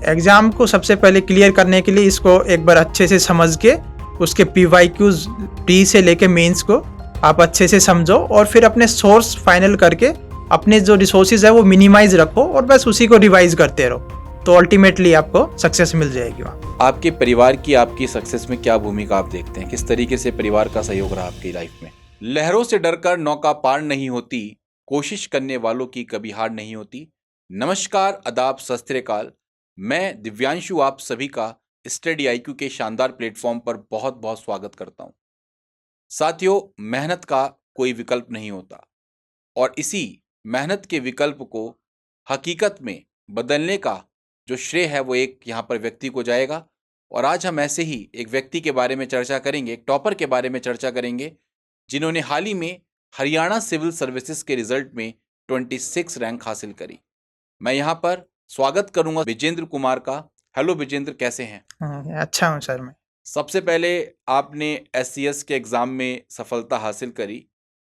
Exam को सबसे पहले क्लियर करने के लिए इसको एक बार अच्छे से समझ के उसके PYQs प्री से लेके मेंस को आप अच्छे से समझो और फिर अपने सोर्स फाइनल करके अपने जो रिसोर्सेज है वो मिनिमाइज रखो और बस उसी को रिवाइज करते रहो, तो अल्टीमेटली आपको सक्सेस मिल जाएगी वहाँ। आपके परिवार की आपकी सक्सेस में क्या भूमिका आप देखते हैं? किस तरीके से परिवार का सहयोग रहा आपकी लाइफ में? लहरों से डरकर नौका पार नहीं होती, कोशिश करने वालों की कभी हार नहीं होती। नमस्कार, आदाब, सत श्री अकाल। मैं दिव्यांशु आप सभी का स्टडी IQ के शानदार प्लेटफॉर्म पर बहुत बहुत स्वागत करता हूं। साथियों, मेहनत का कोई विकल्प नहीं होता और इसी मेहनत के विकल्प को हकीकत में बदलने का जो श्रेय है वो एक यहाँ पर व्यक्ति को जाएगा। और आज हम ऐसे ही एक व्यक्ति के बारे में चर्चा करेंगे, एक टॉपर के बारे में चर्चा करेंगे, जिन्होंने हाल ही में हरियाणा सिविल सर्विसेज के रिजल्ट में 26 रैंक हासिल करी। मैं यहाँ पर स्वागत करूंगा विजेंद्र कुमार का। हेलो विजेंद्र, कैसे हैं? अच्छा हूँ सर मैं। सबसे पहले आपने SCS के एग्जाम में सफलता हासिल करी,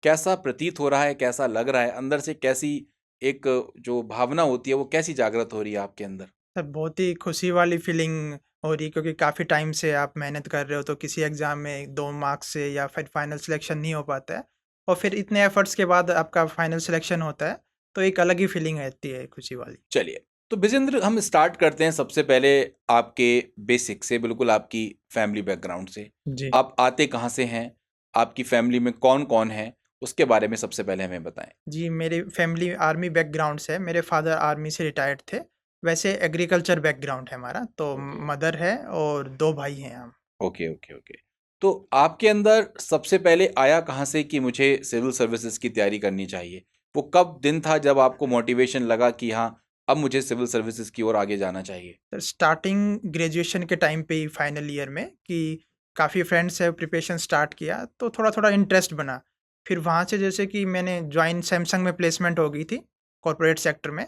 कैसा प्रतीत हो रहा है, कैसा लग रहा है अंदर से? कैसी एक जो भावना होती है वो कैसी जागृत हो रही है आपके अंदर? सर बहुत ही खुशी वाली फीलिंग हो रही है, क्योंकि काफ़ी टाइम से आप मेहनत कर रहे हो तो किसी एग्ज़ाम में 2 मार्क्स से या फिर फाइनल सिलेक्शन नहीं हो पाता है, और फिर इतने एफर्ट्स के बाद आपका फाइनल सिलेक्शन होता है, तो एक अलग ही फीलिंग रहती है खुशी वाली। चलिए, तो विजेंद्र हम स्टार्ट करते हैं सबसे पहले आपके बेसिक से, बिल्कुल आपकी फैमिली बैकग्राउंड से। जी आप आते कहाँ से हैं? आपकी फैमिली में कौन कौन है? उसके बारे में सबसे पहले हमें बताएं। जी, मेरी फैमिली आर्मी बैकग्राउंड से है। मेरे फादर आर्मी से रिटायर्ड थे। वैसे एग्रीकल्चर बैकग्राउंड है हमारा, तो ओके मदर है और 2 भाई हैं हम। Okay okay okay. तो आपके अंदर सबसे पहले आया कहाँ से कि मुझे सिविल सर्विसेज की तैयारी करनी चाहिए? वो कब दिन था जब आपको मोटिवेशन लगा कि हाँ, अब मुझे सिविल सर्विसेज की ओर आगे जाना चाहिए? तो स्टार्टिंग ग्रेजुएशन के टाइम पे ही फाइनल ईयर में कि काफ़ी फ्रेंड्स है प्रिपरेशन स्टार्ट किया, तो थोड़ा-थोड़ा इंटरेस्ट बना। फिर वहाँ से जैसे कि मैंने जॉइन सैमसंग में प्लेसमेंट हो गई थी, कॉर्पोरेट सेक्टर में।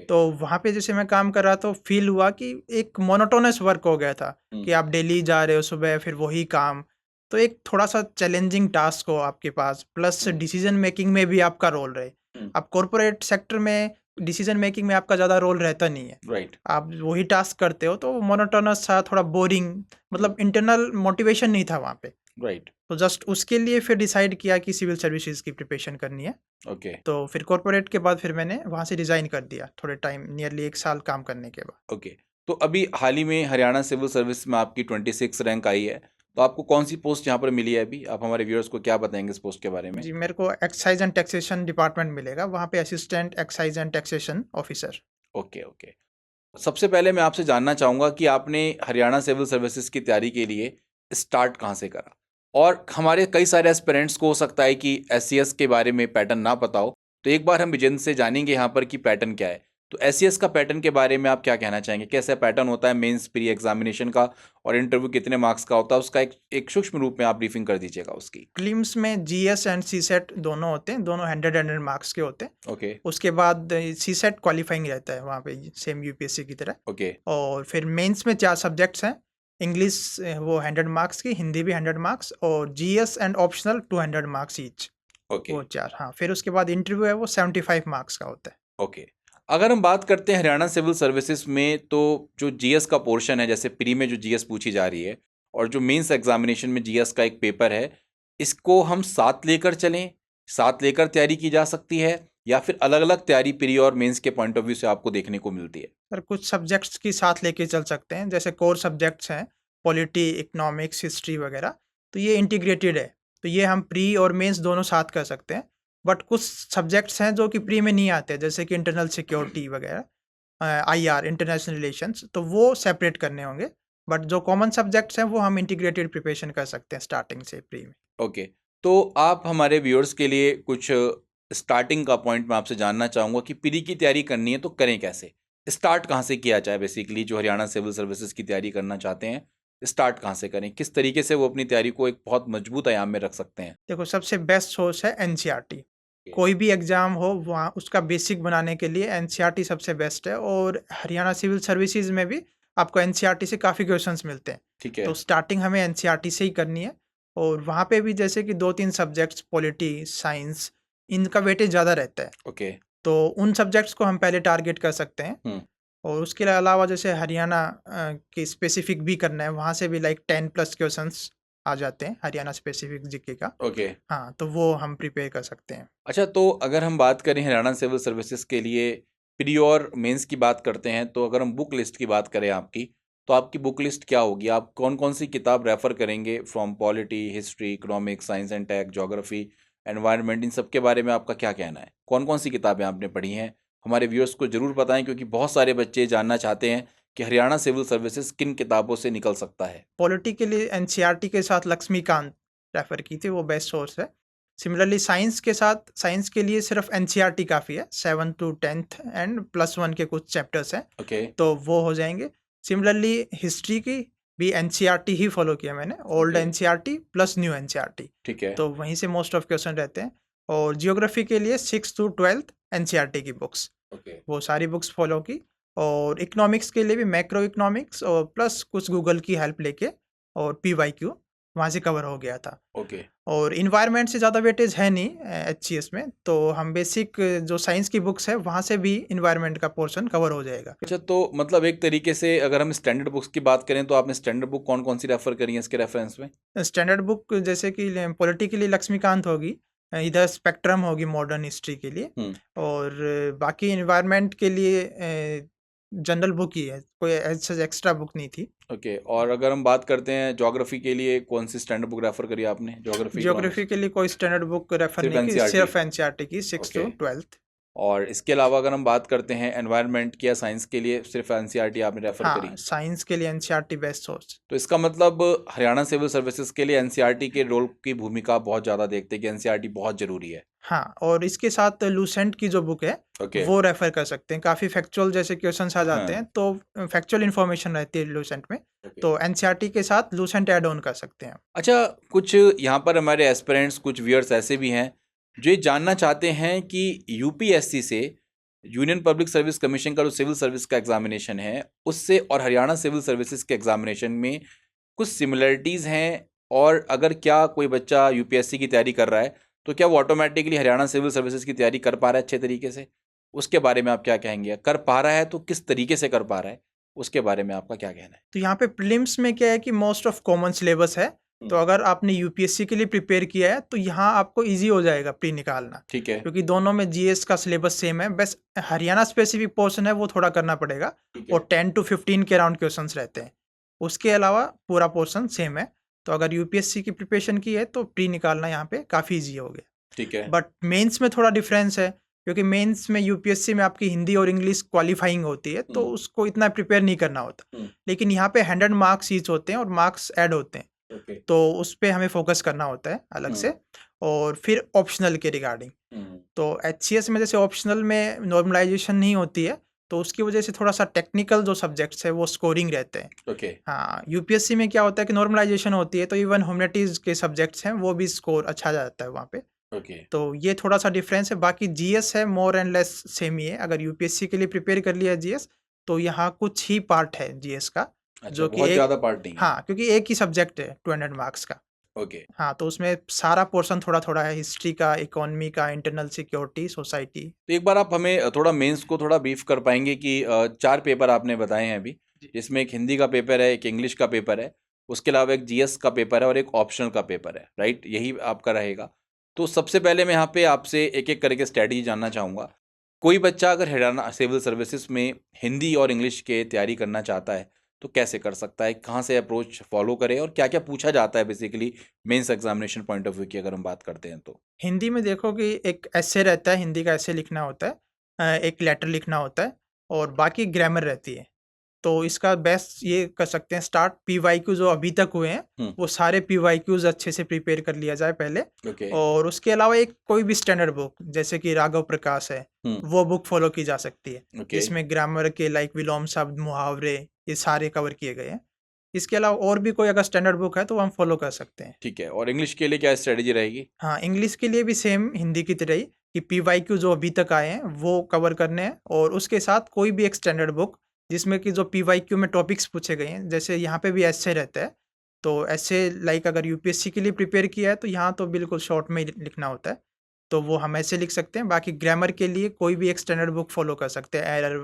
तो वहाँ पे जैसे मैं काम कर रहा तो फ़ील हुआ कि एक मोनोटोनस वर्क हो गया था, कि आप डेली जा रहे हो सुबह फिर वही काम। तो एक थोड़ा-सा चैलेंजिंग टास्क हो आपके पास, प्लस डिसीज़न मेकिंग में भी आपका रोल रहे। अब कॉर्पोरेट सेक्टर में डिसीज़न मेकिंग में आपका ज़्यादा रोल रहता नहीं है। राइट आप वही टास्क करते हो तो मोनोटोनस था, थोड़ा बोरिंग, मतलब इंटरनल मोटिवेशन नहीं था वहाँ पे। राइट। तो जस्ट उसके लिए फिर डिसाइड किया कि सिविल सर्विसेज की प्रिपरेशन करनी है। ओके तो फिर कॉर्पोरेट के बाद फिर मैंने वहाँ से रिज़ाइन कर दिया, थोड़े टाइम नियरली 1 साल काम करने के बाद। ओके। तो अभी हाल ही में हरियाणा सिविल सर्विस में आपकी 26 रैंक आई है, तो आपको कौन सी पोस्ट यहाँ पर मिली है अभी? आप हमारे व्यूअर्स को क्या बताएंगे इस पोस्ट के बारे में? जी, मेरे को एक्साइज़ एंड टैक्सेशन डिपार्टमेंट मिलेगा, वहाँ पे assistant excise and taxation officer. Okay okay. सबसे पहले मैं आपसे जानना चाहूँगा कि आपने हरियाणा सिविल सर्विसेज की तैयारी के लिए स्टार्ट कहाँ से करा? और हमारे कई सारे एस्पिरेंट्स को हो सकता है कि SCS के बारे में पैटर्न ना पता हो, तो एक बार हम विजेंद्र से जानेंगे यहाँ पर कि पैटर्न क्या है। तो SCS का पैटर्न के बारे में आप क्या कहना चाहेंगे? कैसा पैटर्न होता है मेंस प्री एग्जामिनेशन का, और इंटरव्यू कितने मार्क्स का होता है उसका एक सूक्ष्म रूप में आप ब्रीफिंग कर दीजिएगा उसकी। प्रीलिम्स में GS एंड CSET दोनों होते हैं, दोनों 100 मार्क्स के होते हैं। ओके उसके बाद CSET क्वालिफाइंग रहता है वहाँ पे, सेम UPSC की तरह। ओके और फिर मेंस में 4 सब्जेक्ट्स हैं। इंग्लिश वो 100 मार्क्स की, हिंदी भी 100 मार्क्स, और GS and optional 200 marks each. Okay वो 4, हाँ। फिर उसके बाद इंटरव्यू है वो 75 मार्क्स का होता है। ओके। अगर हम बात करते हैं हरियाणा सिविल सर्विसेज में, तो जो GS का पोर्शन है, जैसे प्री में जो GS पूछी जा रही है और जो मेंस एग्जामिनेशन में GS का एक पेपर है, इसको हम साथ लेकर चलें, साथ लेकर तैयारी की जा सकती है, या फिर अलग अलग तैयारी प्री और मेंस के पॉइंट ऑफ व्यू से आपको देखने को मिलती है? सर कुछ सब्जेक्ट्स की साथ लेके चल सकते हैं, जैसे कोर सब्जेक्ट्स हैं पॉलिटी, इकोनॉमिक्स, हिस्ट्री वगैरह, तो ये इंटीग्रेटेड है, तो ये हम प्री और मेंस दोनों साथ कर सकते हैं। बट कुछ सब्जेक्ट्स हैं जो कि प्री में नहीं आते, जैसे कि इंटरनल सिक्योरिटी वगैरह, IR इंटरनेशनल रिलेशंस, तो वो सेपरेट करने होंगे। बट जो कॉमन सब्जेक्ट्स हैं वो हम इंटीग्रेटेड प्रिपरेशन कर सकते हैं स्टार्टिंग से प्री में। ओके। तो आप हमारे व्यूअर्स के लिए कुछ स्टार्टिंग का पॉइंट मैं आपसे जानना चाहूँगा कि प्री की तैयारी करनी है तो करें कैसे? स्टार्ट कहाँ से किया जाए? बेसिकली जो हरियाणा सिविल सर्विसेज की तैयारी करना चाहते हैं, स्टार्ट कहाँ से करें? किस तरीके से वो अपनी तैयारी को एक बहुत मजबूत आयाम में रख सकते हैं? देखो, सबसे बेस्ट सोर्स है NCERT। कोई भी एग्ज़ाम हो वहाँ उसका बेसिक बनाने के लिए NCERT सबसे बेस्ट है, और हरियाणा सिविल सर्विसेज में भी आपको NCERT से काफ़ी क्वेश्चंस मिलते हैं। ठीक है। तो स्टार्टिंग हमें NCERT से ही करनी है, और वहाँ पे भी जैसे कि 2-3 सब्जेक्ट्स पॉलिटी, साइंस, इनका वेटेज ज़्यादा रहता है। ओके। तो उन सब्जेक्ट्स को हम पहले टारगेट कर सकते हैं। और उसके अलावा जैसे हरियाणा की स्पेसिफिक भी करना है, वहाँ से भी लाइक 10+ क्वेश्चंस आ जाते हैं हरियाणा स्पेसिफिक जीके का। ओके। हाँ, तो वो हम प्रिपेयर कर सकते हैं। अच्छा, तो अगर हम बात करें हरियाणा सिविल सर्विसेज के लिए प्री और मेंस की बात करते हैं, तो अगर हम बुक लिस्ट की बात करें आपकी, तो आपकी बुक लिस्ट क्या होगी? आप कौन कौन सी किताब रेफर करेंगे from polity, history, economics, science and tech, geography, environment, इन सब के बारे में आपका क्या कहना है? कौन कौन सी किताबें आपने पढ़ी हैं? हमारे व्यूअर्स को जरूर बताएं, क्योंकि बहुत सारे बच्चे जानना चाहते हैं कि हरियाणा सिविल सर्विसेज किन किताबों से निकल सकता है। पॉलिटी के लिए एनसीईआरटी के साथ लक्ष्मीकांत रेफर की थी, वो बेस्ट सोर्स है। सिमिलरली साइंस के साथ, साइंस के लिए सिर्फ एनसीईआरटी काफ़ी है, 7 to 10th एंड +1 के कुछ चैप्टर्स हैं, ओके। तो वो हो जाएंगे। सिमिलरली हिस्ट्री की भी एनसीईआरटी ही फॉलो किया मैंने, old okay. NCERT plus new NCERT, ठीक है। तो वहीं से मोस्ट ऑफ क्वेश्चन रहते हैं। और जियोग्राफी के लिए 6 to 12th एनसीईआरटी की बुक्स, ओके। वो सारी बुक्स फॉलो की। और इकोनॉमिक्स के लिए भी मैक्रो इकोनॉमिक्स और प्लस कुछ गूगल की हेल्प लेके और पीवाईक्यू वहाँ से कवर हो गया था। ओके। और इन्वायरमेंट से ज़्यादा वेटेज है नहीं एचसीएस में, तो हम बेसिक जो साइंस की बुक्स है वहाँ से भी इन्वायरमेंट का पोर्शन कवर हो जाएगा। अच्छा, तो मतलब एक तरीके से अगर हम स्टैंडर्ड बुक्स की बात करें, तो आपने स्टैंडर्ड बुक कौन कौन सी रेफर करी है इसके रेफरेंस में? स्टैंडर्ड बुक जैसे कि पॉलिटी के लिए लक्ष्मीकांत होगी, इधर स्पेक्ट्रम होगी मॉडर्न हिस्ट्री के लिए, और बाकी इन्वायरमेंट के लिए जनरल बुक ही है, कोई ऐसा एक्स्ट्रा बुक नहीं थी। ओके। और अगर हम बात करते हैं ज्योग्राफी के लिए, कौन सी स्टैंडर्ड बुक रेफर करी आपने? Geography, economics? जियोग्राफी के लिए कोई स्टैंडर्ड बुक रेफर सिर्फ नहीं की, एनसीईआरटी? सिर्फ एनसीईआरटी की 6 ओके। to 12th। और इसके अलावा अगर हम बात करते हैं एनवायरनमेंट की या साइंस के लिए, सिर्फ एनसीईआरटी आपने रेफर हाँ, करी? साइंस के लिए एनसीईआरटी बेस्ट सोर्स। तो इसका मतलब हरियाणा सिविल सर्विसेज के लिए एनसीईआरटी के रोल की भूमिका बहुत ज़्यादा देखते हैं कि एनसीईआरटी बहुत ज़रूरी है। हाँ, और इसके साथ लूसेंट की जो बुक है ओके। वो रेफर कर सकते हैं, काफ़ी फैक्चुअल जैसे क्वेश्चंस आ जाते हाँ। हैं, तो फैक्चुअल इन्फॉर्मेशन रहती है लूसेंट में, ओके। तो एनसीईआरटी के साथ लूसेंट ऐड ऑन कर सकते हैं। अच्छा, कुछ यहाँ पर हमारे एस्पिरेंट्स, कुछ व्यूअर्स ऐसे भी हैं जो ये जानना चाहते हैं कि यूपीएससी से, यूनियन पब्लिक सर्विस कमीशन का जो सिविल सर्विस का एग्जामिनेशन है, उससे और हरियाणा सिविल सर्विसेज के एग्जामिनेशन में कुछ सिमिलरिटीज़ हैं, और अगर क्या कोई बच्चा यूपीएससी की तैयारी कर रहा है, तो क्या वो ऑटोमेटिकली हरियाणा सिविल सर्विसेज की तैयारी कर पा रहा है अच्छे तरीके से? उसके बारे में आप क्या कहेंगे? कर पा रहा है तो किस तरीके से कर पा रहा है, उसके बारे में आपका क्या कहना है? तो यहाँ पे प्रीलिम्स में क्या है कि मोस्ट ऑफ कॉमन सिलेबस है, तो अगर आपने यूपीएससी के लिए प्रिपेयर किया है तो यहाँ आपको इजी हो जाएगा प्री निकालना, ठीक है। क्योंकि दोनों में जीएस का सिलेबस सेम है, बस हरियाणा स्पेसिफिक पोर्शन है वो थोड़ा करना पड़ेगा, ठीक है। और 10 to 15 के अराउंड क्वेश्चंस रहते हैं। उसके अलावा पूरा पोर्शन सेम है, तो अगर यूपीएससी की प्रिपरेशन की है तो प्री निकालना यहाँ पे काफ़ी ईजी हो गया। ठीक है। बट मेंस में थोड़ा डिफरेंस है, क्योंकि मेंस में यूपीएससी में आपकी हिंदी और इंग्लिश क्वालिफाइंग होती है, तो उसको इतना प्रिपेयर नहीं करना होता। लेकिन यहाँ पे 100 मार्क्स ईच होते हैं और मार्क्स ऐड होते हैं, ओके। तो उस पे हमें फोकस करना होता है अलग से। और फिर ऑप्शनल के रिगार्डिंग, तो एचसीएस में जैसे ऑप्शनल में नॉर्मलाइजेशन नहीं होती है, तो उसकी वजह से थोड़ा सा टेक्निकल जो सब्जेक्ट्स है वो स्कोरिंग रहते हैं। ओके। हाँ, यूपीएससी में क्या होता है कि नॉर्मलाइजेशन होती है, तो इवन ह्यूमैनिटीज के सब्जेक्ट्स हैं वो भी स्कोर अच्छा जाता है वहाँ पे। ओके। तो ये थोड़ा सा डिफरेंस है, बाकी जीएस है मोर एंड लेस सेम ही है। अगर यूपीएससी के लिए प्रिपेयर कर लिया जीएस, तो यहाँ कुछ ही पार्ट है जीएस का, अच्छा, जो कि बहुत एक, ज़्यादा पार्ट नहीं है। हाँ, क्योंकि एक ही सब्जेक्ट है 200 मार्क्स का। ओके। हाँ, तो उसमें सारा पोर्शन थोड़ा थोड़ा है, हिस्ट्री का, इकोनॉमी का, इंटरनल सिक्योरिटी, सोसाइटी। तो एक बार आप हमें थोड़ा मेंस को थोड़ा ब्रीफ कर पाएंगे कि 4 पेपर आपने बताए हैं अभी, जिसमें एक हिंदी का पेपर है, एक इंग्लिश का पेपर है, उसके अलावा एक जीएस का पेपर है और एक ऑप्शनल का पेपर है, राइट? यही आपका रहेगा। तो सबसे पहले मैं यहाँ पे आपसे एक एक करके स्ट्रैटेजी जानना चाहूँगा। कोई बच्चा अगर हरियाणा सिविल सर्विसेज में हिंदी और इंग्लिश के तैयारी करना चाहता है, तो कैसे कर सकता है? कहाँ से अप्रोच फॉलो करे और क्या क्या पूछा जाता है basically mains examination point of view की अगर हम बात करते हैं तो? हिंदी में देखो कि एक ऐसे रहता है, हिंदी का ऐसे लिखना होता है, एक लेटर लिखना होता है, और बाकी ग्रामर रहती है। तो इसका बेस्ट ये कर सकते हैं स्टार्ट, पीवाईक्यू जो अभी तक हुए हैं वो सारे पीवाईक्यूज अच्छे से प्रिपेयर कर लिया जाए पहले। ओके। और उसके अलावा एक कोई भी स्टैंडर्ड बुक जैसे कि राघव प्रकाश है, वो बुक फॉलो की जा सकती है, ओके। जिसमें ग्रामर के लाइक विलोम शब्द, मुहावरे, ये सारे कवर किए गए हैं। इसके अलावा और भी कोई अगर स्टैंडर्ड बुक है तो हम फॉलो कर सकते हैं। ठीक है। और इंग्लिश के लिए क्या स्ट्रेटजी रहेगी? हाँ, इंग्लिश के लिए भी सेम हिंदी की तरह ही, कि पीवाईक्यू जो अभी तक आए हैं वो कवर करने हैं, और उसके साथ कोई भी एक स्टैंडर्ड बुक जिसमें कि जो पीवाईक्यू में टॉपिक्स पूछे गए हैं, जैसे यहाँ पे भी ऐसे रहता है, तो ऐसे लाइक अगर यूपीएससी के लिए प्रिपेयर किया है तो यहाँ तो बिल्कुल शॉर्ट में ही लिखना होता है, तो वो हम ऐसे लिख सकते हैं। बाकी ग्रामर के लिए कोई भी एक स्टैंडर्ड बुक फॉलो कर सकते हैं, एरर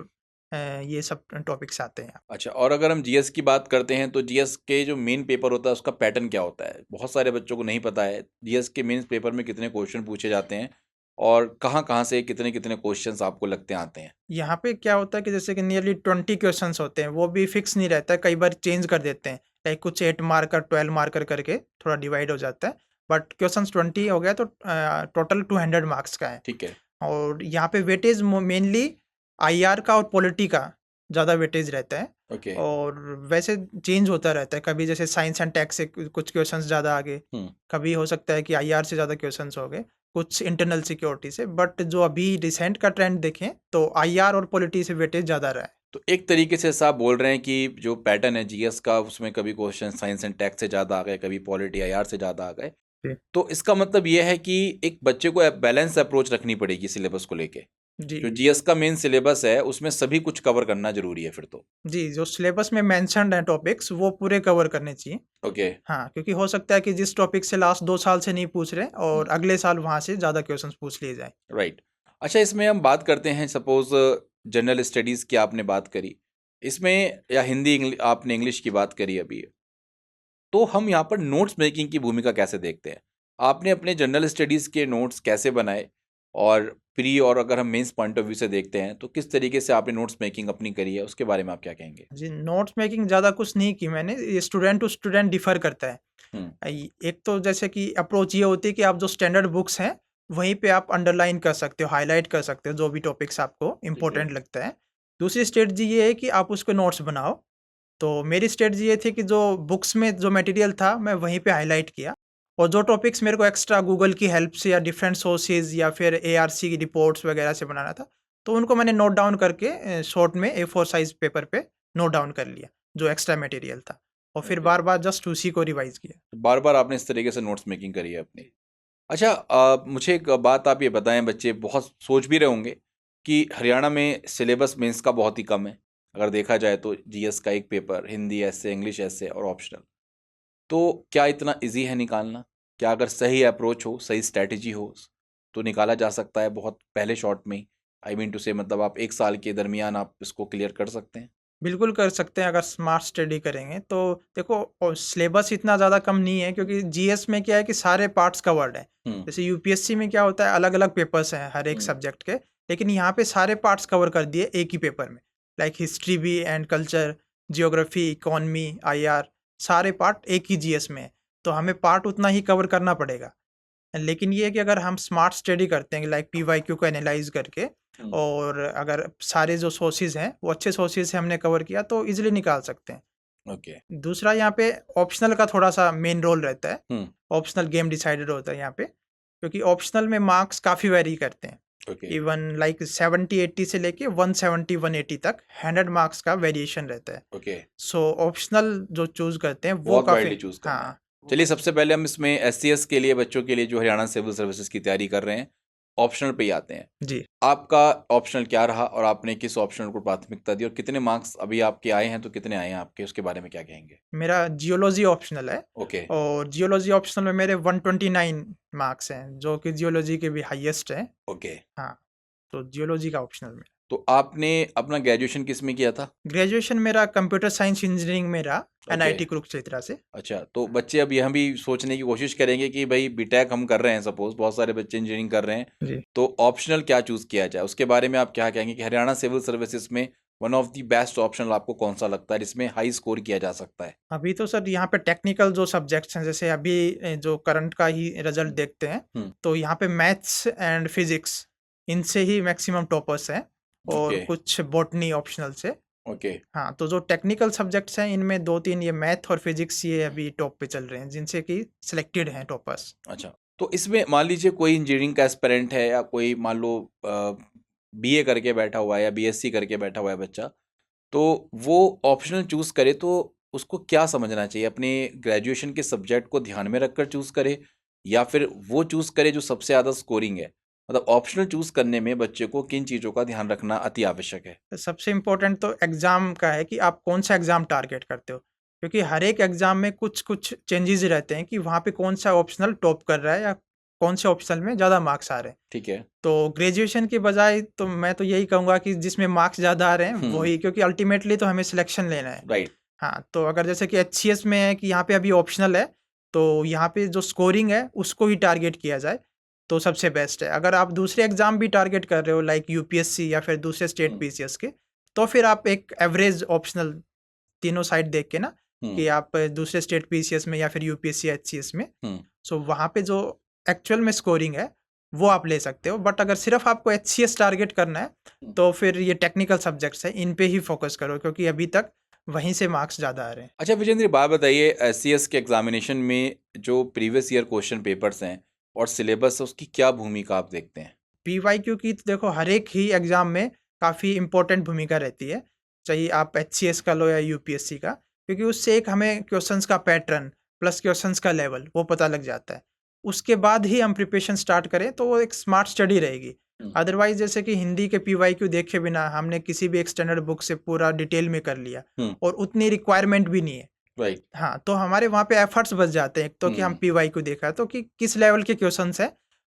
ये सब टॉपिक्स आते हैं। अच्छा, और अगर हम जीएस की बात करते हैं तो जीएस के जो मेन पेपर होता है उसका पैटर्न क्या होता है? बहुत सारे बच्चों को नहीं पता है जीएस के मेन पेपर में कितने क्वेश्चन पूछे जाते हैं और कहाँ-कहाँ से कितने-कितने क्वेश्चंस आपको लगते हैं आते हैं? यहाँ पे क्या होता है कि जैसे कि नियरली 20 क्वेश्चंस होते हैं, वो भी फिक्स नहीं रहता है, कई बार चेंज कर देते हैं। लाइक कुछ 8 मार्कर, 12 मार्कर करके थोड़ा डिवाइड हो जाता है। बट क्वेश्चंस 20 हो गया तो टोटल 200 मार्क्स का है। ठीक है। और यहाँ पे वेटेज मेनली आईआर का और पॉलिटी का ज़्यादा वेटेज रहता है। ओके। और वैसे चेंज होता रहता है, कभी जैसे साइंस एंड टेक से कुछ क्वेश्चंस ज़्यादा आ गए, हुँ। कभी हो सकता है कि आईआर से ज़्यादा क्वेश्चंस हो गए, कुछ इंटरनल सिक्योरिटी से। बट जो अभी रिसेंट का ट्रेंड देखें तो आईआर और पॉलिटी से वेटेज ज़्यादा रहा है। तो एक तरीके से ऐसा आप बोल रहे हैं कि जो पैटर्न है जीएस का उसमें कभी क्वेश्चन साइंस एंड टेक से ज़्यादा आ गए, कभी पॉलिटी आईआर से ज़्यादा आ गए। जी। तो इसका मतलब ये है कि एक बच्चे को बैलेंस अप्रोच रखनी पड़ेगी सिलेबस को लेके। जी। जो जीएस का मेन सिलेबस है उसमें सभी कुछ कवर करना ज़रूरी है फिर तो। जी, जो सिलेबस में मेंशन्ड हैं टॉपिक्स वो पूरे कवर करने चाहिए। ओके। हाँ, क्योंकि हो सकता है कि जिस टॉपिक से लास्ट 2 साल से नहीं पूछ रहे और अगले साल वहाँ से ज़्यादा क्वेश्चंस पूछ लिए जाएँ। राइट। अच्छा, इसमें हम बात करते हैं सपोज़ जनरल स्टडीज़ की आपने बात करी। इसमें या हिंदी आपने इंग्लिश की बात करी अभी। तो हम यहाँ पर नोट्स मेकिंग की भूमिका कैसे देखते हैं? आपने अपने जनरल स्टडीज़ के नोट्स कैसे बनाए? और प्री और अगर हम मेंस पॉइंट ऑफ व्यू से देखते हैं तो किस तरीके से आपने नोट्स मेकिंग अपनी करी है, उसके बारे में आप क्या कहेंगे? जी, नोट्स मेकिंग ज़्यादा कुछ नहीं की मैंने, ये स्टूडेंट टू स्टूडेंट डिफ़र करता है। हुँ। एक तो जैसे कि अप्रोच ये होती है कि आप जो स्टैंडर्ड बुक्स हैं, वहीं पे आप अंडरलाइन कर सकते हो, हाइलाइट कर सकते हो, जो भी टॉपिक्स आपको ठीक है। इम्पोर्टेंट लगता है। दूसरी स्ट्रेटजी ये है कि आप उसके नोट्स बनाओ। तो मेरी स्ट्रेटजी ये थी कि जो बुक्स में जो मटेरियल था, मैं वहीं पे हाइलाइट किया। और जो टॉपिक्स मेरे को एक्स्ट्रा गूगल की हेल्प से या डिफरेंट सोर्सेज़ या फिर एआरसी की रिपोर्ट्स वगैरह से बनाना था, तो उनको मैंने नोट डाउन करके शॉर्ट में A4 साइज़ पेपर पे नोट डाउन कर लिया, जो एक्स्ट्रा मटेरियल था। और फिर ओके। बार-बार जस्ट उसी को रिवाइज़ किया। तो बार-बार आपने इस तरीके से नोट्स मेकिंग करी है अपनी। अच्छा, मुझे एक बात आप ये बताएँ, बच्चे बहुत सोच भी रहे होंगे कि हरियाणा में सिलेबस मेंस का बहुत ही कम है। अगर देखा जाए तो जीएस का एक पेपर, हिंदी ऐसे, इंग्लिश ऐसे और ऑप्शनल। तो क्या इतना ईज़ी है निकालना? क्या अगर सही अप्रोच हो, सही स्ट्रैटेजी हो, तो निकाला जा सकता है बहुत पहले शॉट में ही? आई मीन टू से मतलब आप 1 साल के दरमियान आप इसको क्लियर कर सकते हैं? बिल्कुल कर सकते हैं अगर स्मार्ट स्टडी करेंगे तो। देखो, सिलेबस इतना ज़्यादा कम नहीं है, क्योंकि जीएस में क्या है कि सारे पार्ट्स कवर्ड हैं। हुँ, जैसे यूपीएससी में क्या होता है, अलग-अलग पेपर्स हैं हर एक हुँ, सब्जेक्ट के, लेकिन यहाँ पे सारे पार्ट्स कवर कर दिए एक ही पेपर में। लाइक हिस्ट्री भी and culture, geography, economy, IR, सारे पार्ट एक ही जीएस में है। तो हमें पार्ट उतना ही कवर करना पड़ेगा। लेकिन ये है कि अगर हम स्मार्ट स्टडी करते हैं लाइक पीवाईक्यू को एनालाइज़ करके, हुँ। और अगर सारे जो सोर्सेज़ हैं, वो अच्छे सोर्सेज़ से हमने कवर किया, तो ईज़िली निकाल सकते हैं। ओके। दूसरा, यहाँ पे ऑप्शनल का थोड़ा-सा मेन रोल रहता है। हुँ, ऑप्शनल गेम डिसाइडेड होता है यहाँ पे, क्योंकि ऑप्शनल में मार्क्स काफ़ी वैरी करते हैं। ओके, इवन लाइक 70-80 से लेके 170-180 तक 100 मार्क्स का वेरिएशन रहता है। ओके। सो ऑप्शनल जो चूज़ करते हैं वो बहुत वाइडली काफ़ी। चूज़ करना है। हाँ, चलिए, सबसे पहले हम इसमें एससीएस के लिए बच्चों के लिए जो हरियाणा सिविल सर्विसेज़ की तैयारी कर रहे हैं, ऑप्शनल पे ही आते हैं। जी। आपका ऑप्शनल क्या रहा और आपने किस ऑप्शनल को प्राथमिकता दी और कितने मार्क्स अभी आपके आए हैं, तो कितने आए हैं आपके, उसके बारे में क्या कहेंगे? मेरा जियोलॉजी ऑप्शनल है। ओके, और जियोलॉजी ऑप्शनल में मेरे 129 मार्क्स हैं, जो कि जियोलॉजी के भी हाईएस्ट हैं। ओके। हाँ, तो जियोलॉजी का ऑप्शनल में। तो आपने अपना ग्रेजुएशन किस में किया था? ग्रेजुएशन मेरा कंप्यूटर साइंस इंजीनियरिंग में रहा, ओके। एनआईटी कुरुक्षेत्र से। अच्छा, तो बच्चे अब यह भी सोचने की कोशिश करेंगे कि भई बीटेक हम कर रहे हैं, सपोज़ बहुत सारे बच्चे इंजीनियरिंग कर रहे हैं, जी। तो ऑप्शनल क्या चूज़ किया जाए? उसके बारे में आप क्या कहेंगे कि हरियाणा सिविल सर्विसेज़ में one of the best optional आपको कौन-सा लगता है जिसमें हाई स्कोर किया जा सकता है? अभी तो सर यहाँ पे टेक्निकल जो सब्जेक्ट्स हैं, जैसे अभी जो करंट का ही रिजल्ट देखते हैं, हुँ, तो यहाँ पे मैथ्स एंड फिजिक्स, इनसे ही मैक्सिमम टॉपर्स हैं। और ओके, कुछ बॉटनी ऑप्शनल से। ओके। हाँ, तो जो टेक्निकल सब्जेक्ट्स हैं, इनमें 2-3 ये मैथ और फिजिक्स, ये अभी टॉप पे चल रहे हैं, जिनसे कि सिलेक्टेड हैं टॉपर्स। अच्छा, तो इसमें मान लीजिए कोई इंजीनियरिंग का एस्पिरेंट है या कोई मान लो बीए करके बैठा हुआ है या बीएससी करके बैठा हुआ है बच्चा, तो वो ऑप्शनल चूज़ करे तो उसको क्या समझना चाहिए? अपने ग्रेजुएशन के सब्जेक्ट को ध्यान में रखकर चूज़ करे या फिर वो चूज़ करे जो सबसे ज़्यादा स्कोरिंग है? मतलब ऑप्शनल चूज़ करने में बच्चे को किन चीज़ों का ध्यान रखना अति आवश्यक है? तो सबसे इम्पोर्टेंट तो एग्ज़ाम का है कि आप कौन-सा एग्ज़ाम टारगेट करते हो। क्योंकि हर एक एग्ज़ाम में कुछ-कुछ चेंजेज़ रहते हैं कि वहाँ पे कौन-सा ऑप्शनल टॉप कर रहा है या कौन से ऑप्शनल में ज़्यादा मार्क्स आ रहे हैं। ठीक है। तो ग्रेजुएशन के बजाय तो मैं तो यही कहूँगा कि जिसमें मार्क्स ज़्यादा आ रहे हैं वही, क्योंकि अल्टीमेटली तो हमें सिलेक्शन लेना है। राइट। हाँ, तो अगर जैसे कि एचसीएस में है कि यहाँ पे अभी ऑप्शनल है, तो यहाँ पे जो स्कोरिंग है उसको ही टारगेट किया जाए तो सबसे बेस्ट है। अगर आप दूसरे एग्जाम भी टारगेट कर रहे हो लाइक यूपीएससी या फिर दूसरे स्टेट पीसीएस के, तो फिर आप एक एवरेज ऑप्शनल तीनों साइड देख के ना कि आप दूसरे स्टेट पीसीएस में या फिर यूपीएससी एचसीएस में, सो वहाँ पे जो एक्चुअल में स्कोरिंग है वो आप ले सकते हो। बट अगर सिर्फ आपको एचसीएस टारगेट करना है तो फिर ये टेक्निकल सब्जेक्ट्स है, इन पे ही फोकस करो, क्योंकि अभी तक वहीं से मार्क्स ज़्यादा आ रहे हैं। अच्छा विजेंद्र, बात बताइए, एससीएस के एग्जामिनेशन में जो प्रीवियस ईयर क्वेश्चन पेपर्स हैं और सिलेबस है, उसकी क्या भूमिका आप देखते हैं? पीवाईक्यू की तो देखो हर एक ही एग्जाम में काफ़ी इंपॉर्टेंट भूमिका रहती है, चाहे आप एचसीएस का लो या यूपीएससी का, क्योंकि उससे एक हमें क्वेश्चंस का पैटर्न प्लस क्वेश्चंस का लेवल वो पता लग जाता है। उसके बाद ही हम प्रिपरेशन स्टार्ट करें तो वो एक स्मार्ट स्टडी रहेगी। अदरवाइज जैसे कि हिंदी के पीवाईक्यू देखे बिना हमने किसी भी एक स्टैंडर्ड बुक से पूरा डिटेल में कर लिया और उतनी रिक्वायरमेंट भी नहीं है, राइट। हाँ, तो हमारे वहाँ पे एफर्ट्स बच जाते हैं। एक तो कि हम पीवाईक्यू देखा तो कि किस लेवल के क्वेश्चंस है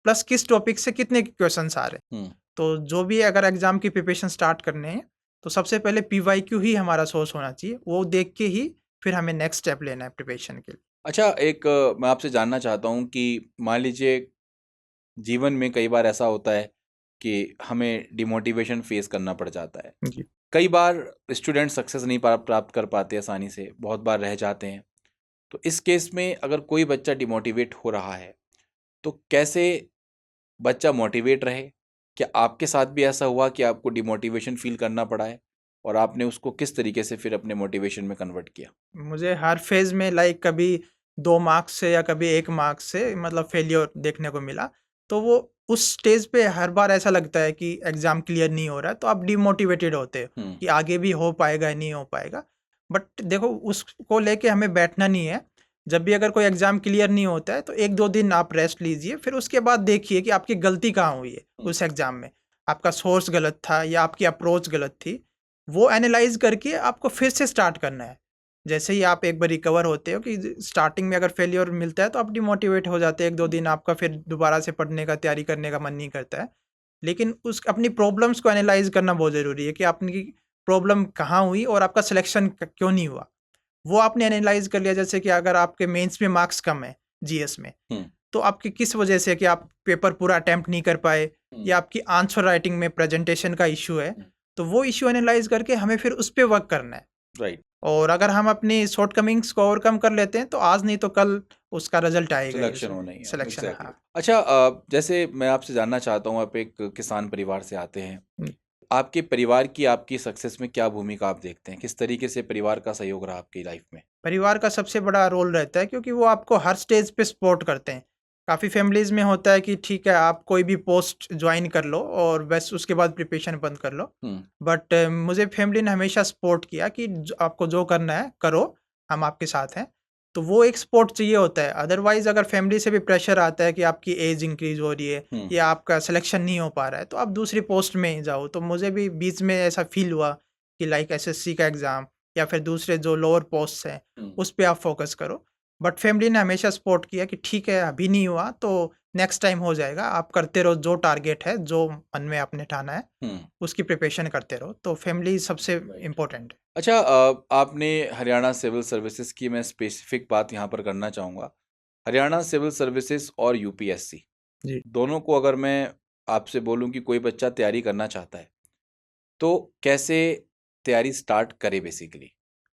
प्लस किस टॉपिक से कितने क्वेश्चंस आ रहे हैं। तो जो भी अगर एग्जाम की प्रिपरेशन स्टार्ट करने हैं तो सबसे पहले पीवाईक्यू ही हमारा सोर्स होना चाहिए, वो देख के ही फिर हमें नेक्स्ट स्टेप लेना है प्रिपरेशन के लिए। अच्छा, एक मैं आपसे जानना चाहता हूँ कि मान लीजिए जीवन में कई बार ऐसा होता है कि हमें डिमोटिवेशन फेस करना पड़ जाता है। जी। कई बार स्टूडेंट सक्सेस नहीं प्राप्त कर पाते आसानी से, बहुत बार रह जाते हैं। तो इस केस में अगर कोई बच्चा डिमोटिवेट हो रहा है तो कैसे बच्चा मोटिवेट रहे? क्या आपके साथ भी ऐसा हुआ कि आपको डिमोटिवेशन फील करना पड़ा है और आपने उसको किस तरीके से फिर अपने मोटिवेशन में कन्वर्ट किया? मुझे हर फेज में लाइक कभी 2 मार्क्स से या कभी 1 मार्क्स से मतलब फेलियर देखने को मिला। तो वो उस स्टेज पे हर बार ऐसा लगता है कि एग्ज़ाम क्लियर नहीं हो रहा है, तो आप डिमोटिवेटेड होते हो कि आगे भी हो पाएगा या नहीं हो पाएगा। बट देखो उसको लेके हमें बैठना नहीं है। जब भी अगर कोई एग्ज़ाम क्लियर नहीं होता है तो 1-2 दिन आप रेस्ट लीजिए, फिर उसके बाद देखिए कि आपकी गलती कहाँ हुई है उस एग्ज़ाम में। आपका सोर्स गलत था या आपकी अप्रोच गलत थी, वो एनालाइज़ करके आपको फिर से स्टार्ट करना है। जैसे ही आप एक बार रिकवर होते हो कि स्टार्टिंग में अगर फेलियर मिलता है तो आप डिमोटिवेट हो जाते हैं, 1-2 दिन आपका फिर दोबारा से पढ़ने का तैयारी करने का मन नहीं करता है। लेकिन उस अपनी प्रॉब्लम्स को एनालाइज़ करना बहुत ज़रूरी है कि आपकी प्रॉब्लम कहाँ हुई और आपका सिलेक्शन क्यों नहीं हुआ। वो आपने एनालाइज़ कर लिया, जैसे कि अगर आपके मेंस में मार्क्स कम है जीएस में, तो आपकी किस वजह से कि आप पेपर पूरा अटेम्प्ट नहीं कर पाए या आपकी आंसर राइटिंग में प्रेजेंटेशन का इशू है, तो वो इशू एनालाइज़ करके हमें फिर उस पे वर्क करना है। राइट। और अगर हम अपनी शॉर्टकमिंग्स को ओवरकम कर लेते हैं तो आज नहीं तो कल उसका रिजल्ट आएगा ही, सिलेक्शन होना ही है। सिलेक्शन। एग्जैक्टली। हाँ। अच्छा, जैसे मैं आपसे जानना चाहता हूँ, आप एक किसान परिवार से आते हैं, आपके परिवार की आपकी सक्सेस में क्या भूमिका आप देखते हैं? किस तरीके से परिवार का सहयोग रहा आपकी लाइफ में? परिवार का सबसे बड़ा रोल रहता है, क्योंकि वो आपको हर स्टेज पे सपोर्ट करते हैं। काफ़ी फैमिलीज़ में होता है कि ठीक है आप कोई भी पोस्ट ज्वाइन कर लो और बस उसके बाद प्रिपरेशन बंद कर लो। बट मुझे फैमिली ने हमेशा सपोर्ट किया कि आपको जो करना है करो, हम आपके साथ हैं। तो वो एक सपोर्ट चाहिए होता है। अदरवाइज़ अगर फैमिली से भी प्रेशर आता है कि आपकी एज इंक्रीज़ हो रही है या आपका सिलेक्शन नहीं हो पा रहा है तो आप दूसरी पोस्ट में जाओ। तो मुझे भी बीच में ऐसा फील हुआ कि लाइक एसएससी का एग्ज़ाम या फिर दूसरे जो लोअर पोस्ट हैं उस पे आप फोकस करो। बट फैमिली ने हमेशा सपोर्ट किया कि ठीक है अभी नहीं हुआ तो नेक्स्ट टाइम हो जाएगा, आप करते रहो, जो टारगेट है जो मन में आपने ठाना है उसकी प्रिपरेशन करते रहो। तो फैमिली सबसे इम्पोर्टेंट है। अच्छा, आपने हरियाणा सिविल सर्विसेज की मैं स्पेसिफिक बात यहाँ पर करना चाहूँगा। हरियाणा सिविल सर्विसेज और यूपीएससी जी। दोनों को अगर मैं आपसे बोलूँ कि कोई बच्चा तैयारी करना चाहता है तो कैसे तैयारी स्टार्ट करे बेसिकली?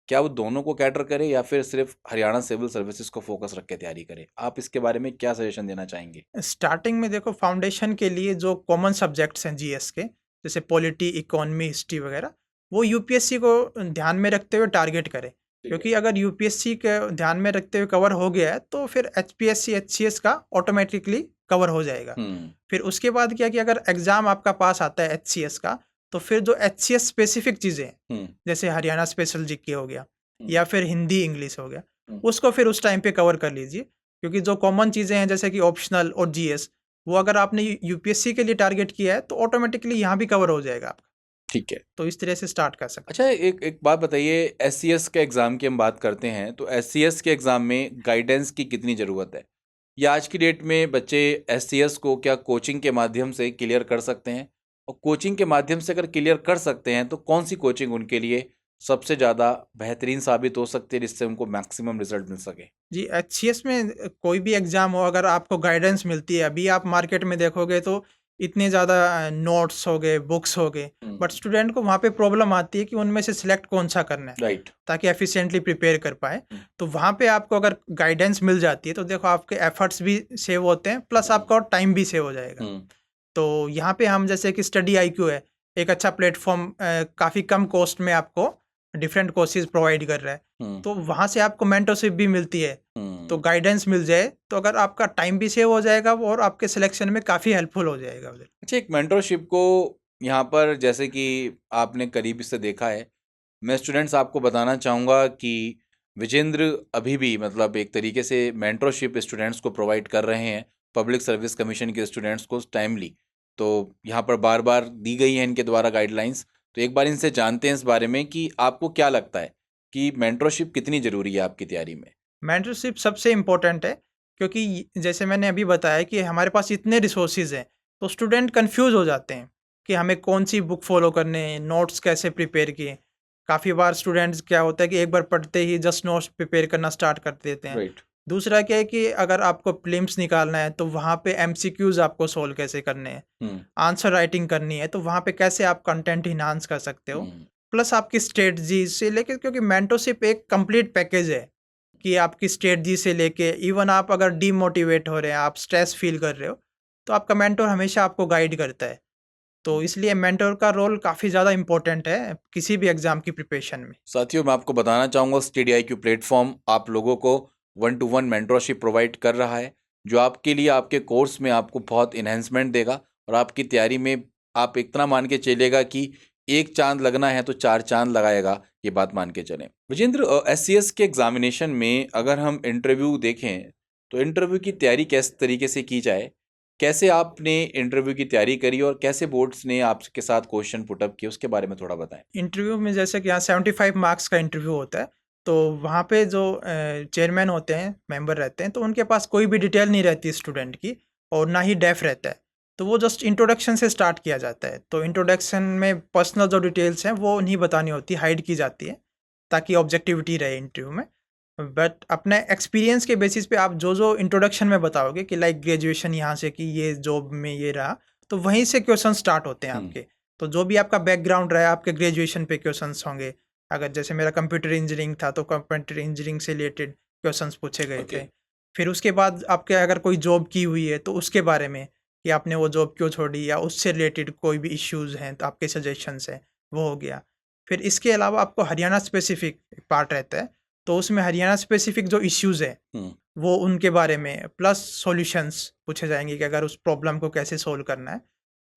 क्या वो दोनों को कैटर करे या फिर सिर्फ हरियाणा सिविल सर्विसेज को फोकस रख के तैयारी करे? आप इसके बारे में क्या सजेशन देना चाहेंगे? स्टार्टिंग में देखो फाउंडेशन के लिए जो कॉमन सब्जेक्ट्स हैं जीएस के, जैसे पॉलिटी, इकोनॉमी, हिस्ट्री वगैरह, वो यूपीएससी को ध्यान में रखते हुए टारगेट करें। क्योंकि अगर यूपीएससी के ध्यान में रखते हुए कवर हो गया है तो फिर एचपीएससी, एचसीएस का ऑटोमेटिकली कवर हो जाएगा। फिर उसके बाद क्या कि अगर एग्जाम आपका पास आता है एचसीएस का, तो फिर जो एचसीएस स्पेसिफिक चीज़ें हैं जैसे हरियाणा स्पेशल जीके हो गया या फिर हिंदी इंग्लिश हो गया, उसको फिर उस टाइम पे कवर कर लीजिए। क्योंकि जो कॉमन चीज़ें हैं जैसे कि ऑप्शनल और जीएस, वो अगर आपने यूपीएससी के लिए टारगेट किया है तो ऑटोमेटिकली यहाँ भी कवर हो जाएगा आपका। ठीक है। तो इस तरह से स्टार्ट कर सकते अच्छा, एक एक बात बताइए, एससीएस के एग्ज़ाम की हम बात करते हैं तो एससीएस के एग्ज़ाम में गाइडेंस की कितनी ज़रूरत है? या आज की डेट में बच्चे एससीएस को क्या कोचिंग के माध्यम से क्लियर कर सकते हैं? और कोचिंग के माध्यम से अगर क्लियर कर सकते हैं तो कौन सी कोचिंग उनके लिए सबसे ज़्यादा बेहतरीन साबित हो सकती है जिससे उनको मैक्सिमम रिजल्ट मिल सके? जी, एचसीएस में कोई भी एग्ज़ाम हो, अगर आपको गाइडेंस मिलती है, अभी आप मार्केट में देखोगे तो इतने ज़्यादा नोट्स हो गए, बुक्स हो गए, बट स्टूडेंट को वहाँ पे प्रॉब्लम आती है कि उनमें से सिलेक्ट कौन-सा करना है, राइट। ताकि एफिशिएंटली प्रिपेयर कर पाएँ। तो वहाँ पे आपको अगर गाइडेंस मिल जाती है, तो देखो आपके एफर्ट्स भी सेव होते हैं, प्लस आपका और टाइम भी सेव हो जाएगा। तो यहाँ पे हम जैसे कि स्टडी आईक्यू है, एक अच्छा प्लेटफ़ॉर्म काफ़ी कम कॉस्ट में आपको डिफरेंट कोर्सेज़ प्रोवाइड कर रहा है। तो वहाँ से आपको मेंटरशिप भी मिलती है, तो गाइडेंस मिल जाए, तो अगर आपका टाइम भी सेव हो जाएगा और आपके सिलेक्शन में काफ़ी हेल्पफुल हो जाएगा उधर। अच्छा, एक मेंटरशिप को यहाँ पर जैसे कि आपने करीब से देखा है, मैं स्टूडेंट्स आपको बताना चाहूँगा कि विजेंद्र अभी भी मतलब एक तरीके से मेंटरशिप स्टूडेंट्स को प्रोवाइड कर रहे हैं, पब्लिक सर्विस कमीशन के स्टूडेंट्स को टाइमली। तो यहाँ पर बार बार दी गई है इनके द्वारा गाइडलाइंस। तो एक बार इनसे जानते हैं इस बारे में कि आपको क्या लगता है कि मेंटरशिप कितनी ज़रूरी है आपकी तैयारी में? मेंटरशिप सबसे इम्पोर्टेंट है, क्योंकि जैसे मैंने अभी बताया कि हमारे पास इतने रिसोर्सेज हैं, तो स्टूडेंट कंफ्यूज हो जाते हैं कि हमें कौन सी बुक फॉलो करने हैं, नोट्स कैसे प्रिपेयर किए। काफ़ी बार स्टूडेंट्स क्या होता है कि एक बार पढ़ते ही जस्ट नोट्स प्रिपेयर करना स्टार्ट कर देते हैं। राइट। दूसरा क्या है कि अगर आपको प्रीलिम्स निकालना है, तो वहाँ पे एमसीक्यूज आपको सोल्व कैसे करने हैं, आंसर राइटिंग करनी है, तो वहाँ पे कैसे आप कंटेंट इन्हांस कर सकते हो, प्लस आपकी स्ट्रेटजी से लेके, क्योंकि मेंटरशिप एक कंप्लीट पैकेज है कि आपकी स्ट्रेटजी से लेके इवन आप अगर डीमोटिवेट हो रहे हैं, आप स्ट्रेस फील कर रहे हो, तो आपका मेंटर हमेशा आपको गाइड करता है। तो इसलिए मेंटर का रोल काफ़ी ज़्यादा इम्पोर्टेंट है किसी भी एग्ज़ाम की प्रिपरेशन में। साथियों, मैं आपको बताना चाहूँगा स्टडी आईक्यू प्लेटफॉर्म आप लोगों को 1-to-1 मेंटरशिप प्रोवाइड कर रहा है, जो आपके लिए आपके कोर्स में आपको बहुत इन्हेंसमेंट देगा और आपकी तैयारी में आप इतना मान के चलिएगा कि एक चांद लगना है तो 4 चांद लगाएगा, ये बात मान के चलें। विजेंद्र, एससीएस के एग्जामिनेशन में अगर हम इंटरव्यू देखें, तो इंटरव्यू की तैयारी किस तरीके से की जाए? कैसे आपने इंटरव्यू की तैयारी करी और कैसे बोर्ड्स ने आपके साथ क्वेश्चन पुट अप किए, उसके बारे में थोड़ा बताएं। इंटरव्यू में जैसे कि यहाँ 75 मार्क्स का इंटरव्यू होता है, तो वहाँ पे जो चेयरमैन होते हैं, मेंबर रहते हैं, तो उनके पास कोई भी डिटेल नहीं रहती स्टूडेंट की, और ना ही डेफ रहता है। तो वो जस्ट इंट्रोडक्शन से स्टार्ट किया जाता है। तो इंट्रोडक्शन में पर्सनल जो डिटेल्स हैं वो नहीं बतानी होती, हाइड की जाती है, ताकि ऑब्जेक्टिविटी रहे इंटरव्यू में। बट अपने एक्सपीरियंस के बेसिस पे आप जो जो इंट्रोडक्शन में बताओगे कि लाइक ग्रेजुएशन यहाँ से कि ये जॉब में ये रहा, तो वहीं से क्वेश्चन स्टार्ट होते हैं आपके। तो जो भी आपका बैकग्राउंड रहा है, आपके ग्रेजुएशन पे क्वेश्चंस होंगे। अगर जैसे मेरा कंप्यूटर इंजीनियरिंग था, तो कंप्यूटर इंजीनियरिंग से रिलेटेड क्वेश्चंस पूछे गए थे। फिर उसके बाद आपके अगर कोई जॉब की हुई है, तो उसके बारे में कि आपने वो जॉब क्यों छोड़ी, या उससे रिलेटेड कोई भी इश्यूज़ हैं, तो आपके सजेशंस हैं, वो हो गया। फिर इसके अलावा आपको हरियाणा स्पेसिफिक पार्ट रहता है, तो उसमें हरियाणा स्पेसिफिक जो इश्यूज़ हैं, वो उनके बारे में प्लस सॉल्यूशंस पूछे जाएंगे कि अगर उस प्रॉब्लम को कैसे सोल्व करना है।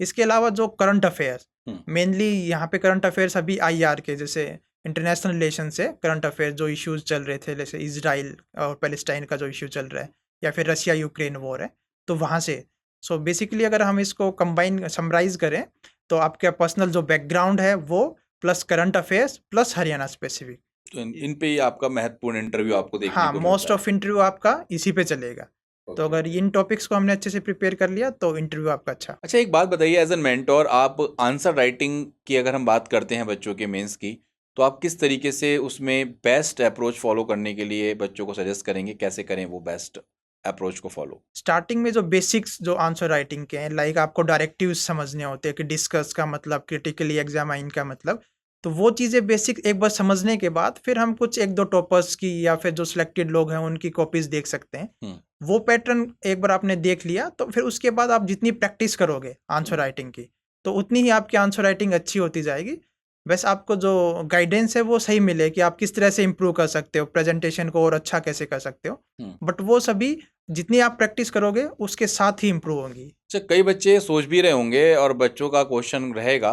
इसके अलावा जो करंट अफेयर्स, मेनली यहाँ पे करंट अफेयर्स अभी आईआर के, जैसे इंटरनेशनल रिलेशन से करंट अफेयर्स जो इश्यूज चल रहे थे, जैसे इजराइल और पैलेस्टाइन का जो इश्यू चल रहा है, या फिर रशिया यूक्रेन वॉर है, तो वहाँ से। सो बेसिकली अगर हम इसको कंबाइन समराइज करें, तो आपका पर्सनल जो बैकग्राउंड है वो, plus current affairs, plus Haryana specific, तो इन पे ही आपका महत्वपूर्ण इंटरव्यू आपको देखने हाँ, को मोस्ट मिलता ऑफ इंटरव्यू आपका इसी पे चलेगा। तो अगर इन टॉपिक्स को हमने अच्छे से प्रिपेयर कर लिया, तो इंटरव्यू आपका अच्छा। अच्छा, एक बात बताइए, एज एन मेंटोर आप आंसर राइटिंग की अगर हम बात करते हैं बच्चों के मेंस की, तो आप किस तरीके से उसमें बेस्ट अप्रोच फॉलो करने के लिए बच्चों को सजेस्ट करेंगे? कैसे करें वो बेस्ट अप्रोच को फॉलो? स्टार्टिंग में जो बेसिक्स जो आंसर राइटिंग के हैं, लाइक आपको डायरेक्टिव्स समझने होते हैं कि डिस्कस का मतलब, क्रिटिकली एग्जामाइन का मतलब, तो वो चीज़ें बेसिक एक बार समझने के बाद फिर हम कुछ 1-2 टॉपर्स की या फिर जो सिलेक्टेड लोग हैं उनकी कॉपीज देख सकते हैं। वो पैटर्न एक बार आपने देख लिया, तो फिर उसके बाद आप जितनी प्रैक्टिस करोगे आंसर राइटिंग की, तो उतनी ही आपकी आंसर राइटिंग अच्छी होती जाएगी। बस आपको जो गाइडेंस है वो सही मिले कि आप किस तरह से इम्प्रूव कर सकते हो, प्रेजेंटेशन को और अच्छा कैसे कर सकते हो, बट वो सभी जितनी आप प्रैक्टिस करोगे उसके साथ ही इम्प्रूव होंगी। अच्छा, कई बच्चे सोच भी रहे होंगे और बच्चों का क्वेश्चन रहेगा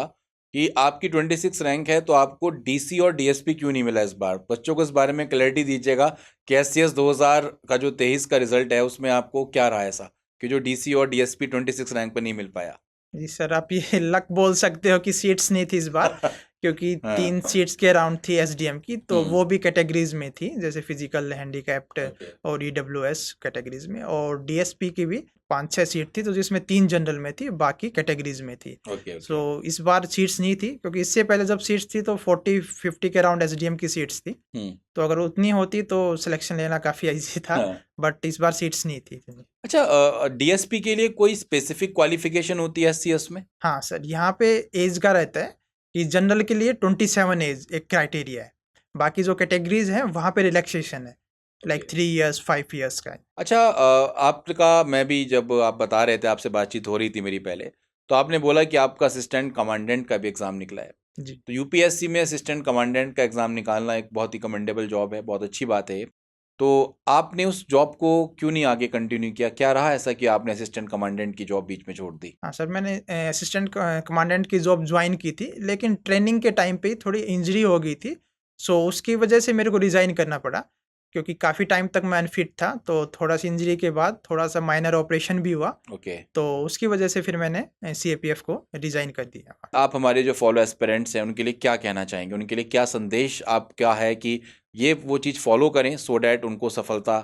कि आपकी 26 रैंक है तो आपको डीसी और डीएसपी क्यों नहीं मिला इस बार? बच्चों को इस बारे में क्लैरिटी दीजिएगा कि एससीएस 2000 का जो 23 का रिजल्ट है उसमें आपको क्या रहा ऐसा कि जो डीसी और डीएसपी 26 रैंक पर नहीं मिल पाया? जी सर, आप ये लक बोल सकते हो कि सीट्स नहीं थी इस बार क्योंकि हाँ। 3 सीट्स के अराउंड थी एसडीएम की, तो हम्म। वो भी कैटेगरीज में थी, जैसे फिजिकल हैंडीकैप्ड ओके और ईडब्ल्यूएस कैटेगरीज में, और डीएसपी की भी 5-6 सीट थी, तो जिसमें 3 जनरल में थी, बाकी कैटेगरीज में थी। ओके सो इस बार सीट्स नहीं थी, क्योंकि इससे पहले जब सीट्स थी तो 40-50 के अराउंड एसडीएम की सीट्स थी, हम्म। तो अगर उतनी होती तो सिलेक्शन लेना काफ़ी ईजी था, हाँ। बट इस बार सीट्स नहीं थी। अच्छा, डीएसपी के लिए कोई स्पेसिफिक क्वालिफिकेशन होती है एससीएस में? हाँ सर, यहाँ पे एज का रहता है कि जनरल के लिए 27 एज एक क्राइटेरिया है, बाकी जो कैटेगरीज हैं वहाँ पे रिलैक्सेशन है, लाइक 3 इयर्स 5 इयर्स का है। अच्छा, आपका मैं भी जब आप बता रहे थे, आपसे बातचीत हो रही थी मेरी पहले, तो आपने बोला कि आपका असिस्टेंट कमांडेंट का भी एग्ज़ाम निकला है। जी। तो यूपीएससी में असिस्टेंट कमांडेंट का एग्ज़ाम निकालना एक बहुत ही कमेंडेबल जॉब है, बहुत अच्छी बात है ये। तो आपने उस जॉब को क्यों नहीं आगे कंटिन्यू किया? क्या रहा ऐसा कि आपने असिस्टेंट कमांडेंट की जॉब बीच में छोड़ दी? हाँ सर, मैंने असिस्टेंट कमांडेंट की जॉब ज्वाइन की थी, लेकिन ट्रेनिंग के टाइम पे ही थोड़ी इंजरी हो गई थी, सो उसकी वजह से मेरे को रिज़ाइन करना पड़ा, क्योंकि काफ़ी टाइम तक मैं अनफिट था, तो थोड़ा सी इंजरी के बाद थोड़ा सा माइनर ऑपरेशन भी हुआ, ओके। तो उसकी वजह से फिर मैंने सीएपीएफ को रिज़ाइन कर दिया। आप हमारे जो फॉलो एस्पिरेंट्स हैं उनके लिए क्या कहना चाहेंगे? उनके लिए क्या संदेश आपका है कि ये वो चीज़ फॉलो करें सो डैट उनको सफलता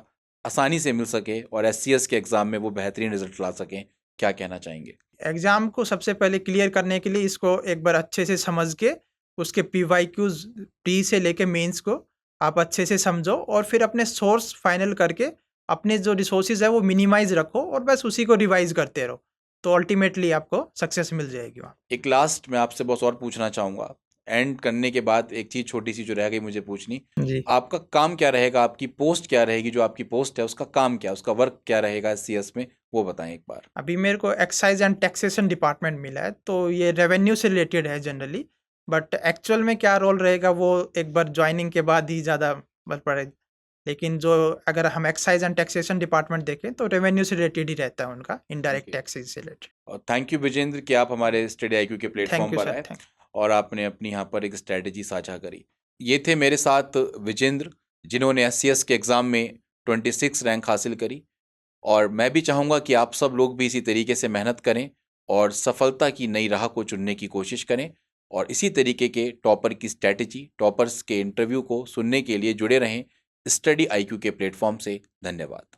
आसानी से मिल सके और एससीएस के एग्ज़ाम में वो बेहतरीन रिजल्ट ला सकें? क्या कहना चाहेंगे? एग्ज़ाम को सबसे पहले क्लियर करने के लिए इसको एक बार अच्छे से समझ के, उसके पीवाईक्यूज़ प्री से लेके मेंस को आप अच्छे से समझो, और फिर अपने सोर्स फाइनल करके अपने जो रिसोर्सेज है वो मिनिमाइज रखो, और बस उसी को रिवाइज करते रहो, तो अल्टीमेटली आपको सक्सेस मिल जाएगी वहाँ। एक लास्ट मैं आपसे बस और पूछना चाहूँगा, एंड करने के बाद एक चीज़ छोटी-सी जो रह गई मुझे पूछनी, जी। आपका काम क्या रहेगा? आपकी पोस्ट क्या रहेगी? जो आपकी पोस्ट है उसका काम क्या है? उसका वर्क क्या रहेगा एससीएस में? वो बताएँ एक बार। अभी मेरे को एक्साइज एंड टैक्सेशन डिपार्टमेंट मिला है, तो ये रेवेन्यू से रिलेटेड है जनरली, बट एक्चुअल में क्या रोल रहेगा वो एक बार ज्वाइनिंग के बाद ही ज़्यादा बल पड़े, लेकिन जो अगर हम एक्साइज एंड टैक्सेशन डिपार्टमेंट देखें तो रेवेन्यू से रिलेटेड ही रहता है उनका, इनडायरेक्ट ओके। टैक्सेस से रिलेटेड। और थैंक यू विजेंद्र कि आप हमारे स्टडी आईक्यू के प्लेटफॉर्म थैंक यू पर सर, आए थैंक। और आपने अपनी यहाँ पर एक स्ट्रैटेजी साझा करी। ये थे मेरे साथ विजेंद्र, जिन्होंने एससीएस के एग्ज़ाम में 26 रैंक हासिल करी, और मैं भी चाहूँगा कि आप सब लोग भी इसी तरीके से मेहनत करें और सफलता की नई राह को चुनने की कोशिश करें, और इसी तरीके के टॉपर की स्ट्रैटेजी, टॉपर्स के इंटरव्यू को सुनने के लिए जुड़े रहें स्टडी आईक्यू के प्लेटफॉर्म से। धन्यवाद।